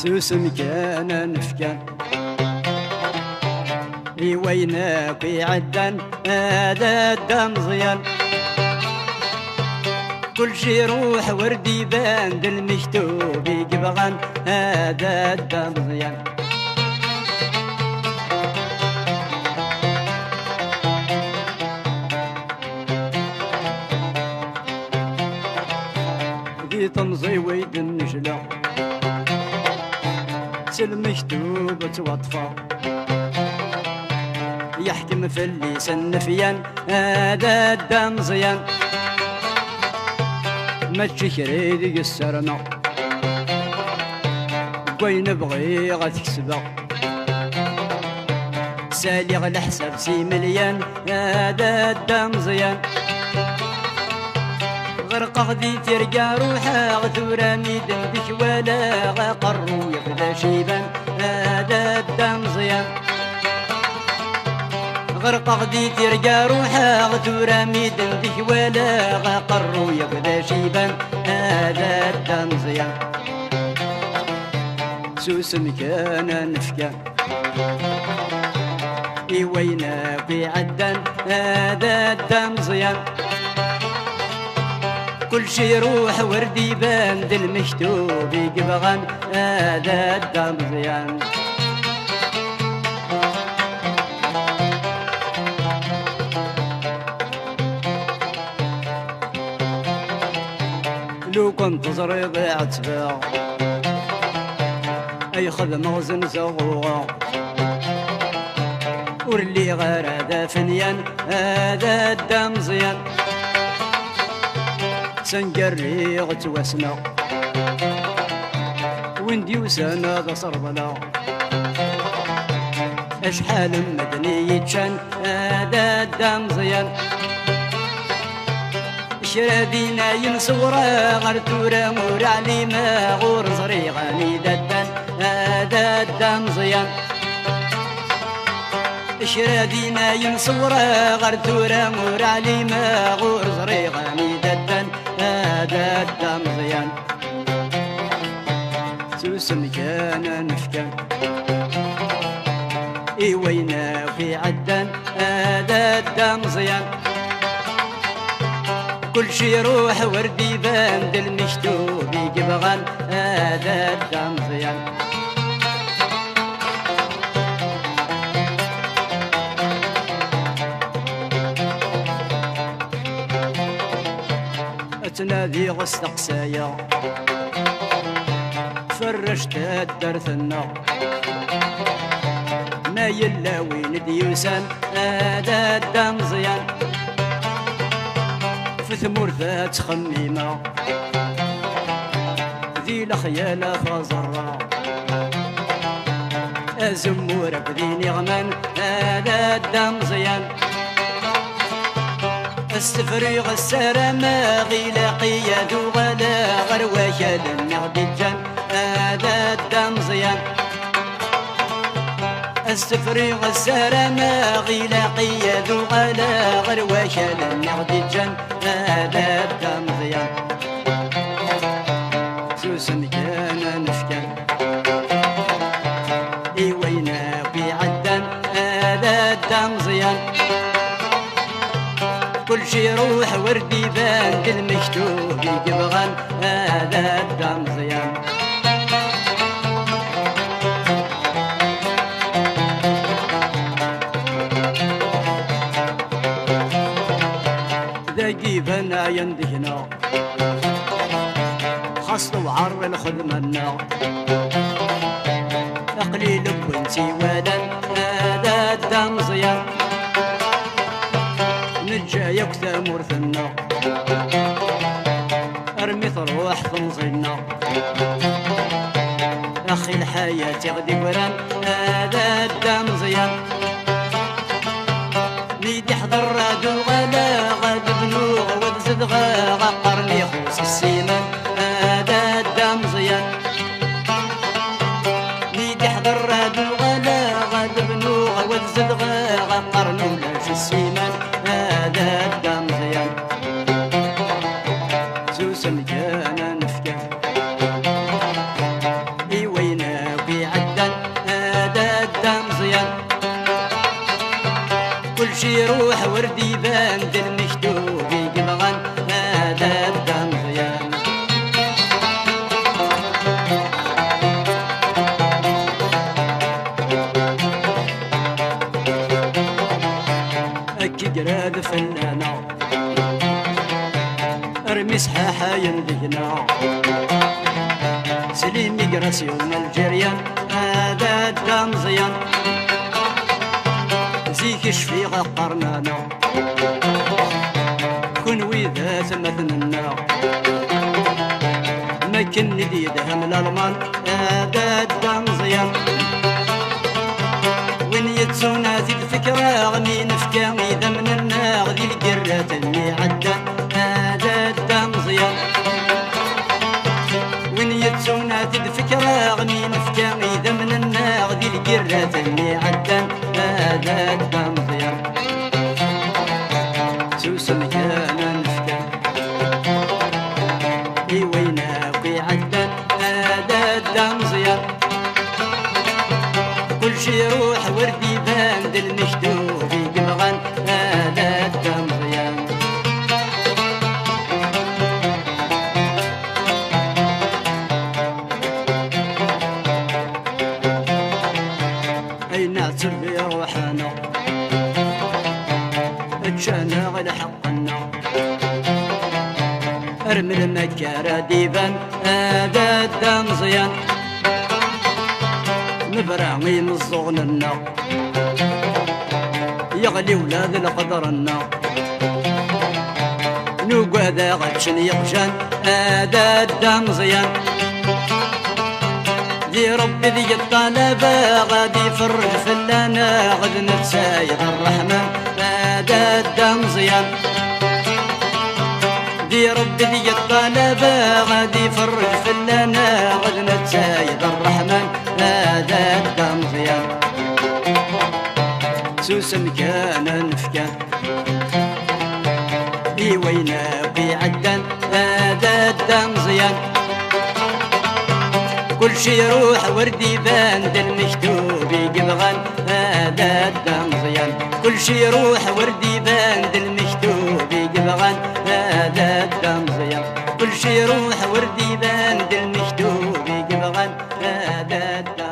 سوسم كان نفكان وينك عدن هذا الدم زيان كل شي روح وردي باند المكتوب يقبغان هذا الدم زيان دي تمزي ويد النجلة المكتوب توطفى يحكم في اللسان نفيان هذا الدم زيان ماشي كريد يسرنا وين نبغي غتكسبه سالي الحساب سي مليان هذا الدم زيان غرق غدي ترقى روحها غثورة ميدن بك ولا غقرو يبدا شيبان هذا الدم زيان غرق غدي ترقى روحها غثورة ميدن بك ولا غقرو يبدا شيبان هذا الدم زيان سوسن كان نفكان وينك عدن هذا الدم زيان كل شي روح وردي باند المكتوب يقبغان هذا الدم زيان لو كنت زريض عتباع اي خدمة زنزغوغا ورلي غير هذا فنيان هذا الدم زيان سنقري غتواسنا وندي وسانا ذا صربنا اشحال مدني يتشان هذا الدم زيان شرادينا ينصورا غرتورا مور عليما غور زريغاني ددان هذا الدم زيان شرادينا ينصورا غرتورا مور عليما غور زريغاني ددان هذا الدم زيان سوسن كان نفكان وينا في عدن هذا الدم زيان كل شي روح وردي باند المكتوب يقبغان هذا الدم زيان تنادي غستقسايا فرشت الدرثنا ما يلا وين ديوسان هذا الدم زيان في ثمور ذات خميمة ذي الخيالة فزرة أزمورك ذي نغمان هذا الدم زيان استفريغ السرما غيلا قياد وغلا غروايا للنغد الجن هذا الدم زيان استفريغ السرما غيلا قياد وغلا غروايا للنغد الجن هذا الدم زيان سوسن كان نفكان وينا في عدن هذا الدم زيان كل شي روح وردي باند المكتوب يقبغان هذا الدم زيان ذاقي بنا يندهنا خاص وعر الخدمنا قليل وانتي ولن هذا الدم زيان نجايك ثمور ثنا ارمي تروح تنزلنا اخي الحياة غدي وران هذا الدم زيان نيدي حضر رادو غلا غاد بنوغ وتزد غقرني خوص السيمان هذا الدم زيان نيدي حضر رادو غلا غاد بنوغ وتزد غقرني ولاش السيمان هذا الدم زيان سوسن كان نفكان وينا مزيان كل شي يروح وردي يبان المكتوب يقبغن هذا الدا مزيان أكي قراد فنانا ارمي صحاحة يندهنا سليم يقرس يوم الجريان هذا الدا مزيان زيك شفيغة قرنانا كن ويذا ثمثننا ما كن نديدها من الألمان هذا الدا مزيان وين يتسونا ذي الفكرة غني نفكا إذا من الناغ ذي القرات اللي عدى هذا الدا مزيان وين يتسونا ذي الفكرة غني نفكا إذا من الناغ ذي القرات اللي عدى هذا الدا مزيان سوس مكان نفكا إي وينا وي عدى هذا الدا مزيان كل شي يروح وردي يبان المكتوب يقبغن هذا الدا مزيان أي نعتر بروحنا اتشانا غير حقنا ارمي المكارة ديبان هذا الدا مزيان نبرعمي من الصغننا يغلي ولاد القدرنا نوقادا غتشن يقشان هذا الدا مزيان دي ربي ذي الطلبة غادي يفرج فلانا غد نتسايد الرحمن هذا الدا مزيان دي ربي ذي الطلبة غادي يفرج فلانا غد نتسايد الرحمن هذا الدا مزيان سوس مكان نفكان إي وينا وي عدان هذا الدا مزيان كل شي يروح وردي يبان المكتوب يقبغن هذا الدا مزيان كل شي يروح وردي يبان المكتوب يقبغن هذا الدا مزيان كل شي يروح وردي يبان المكتوب يقبغن هذا الدا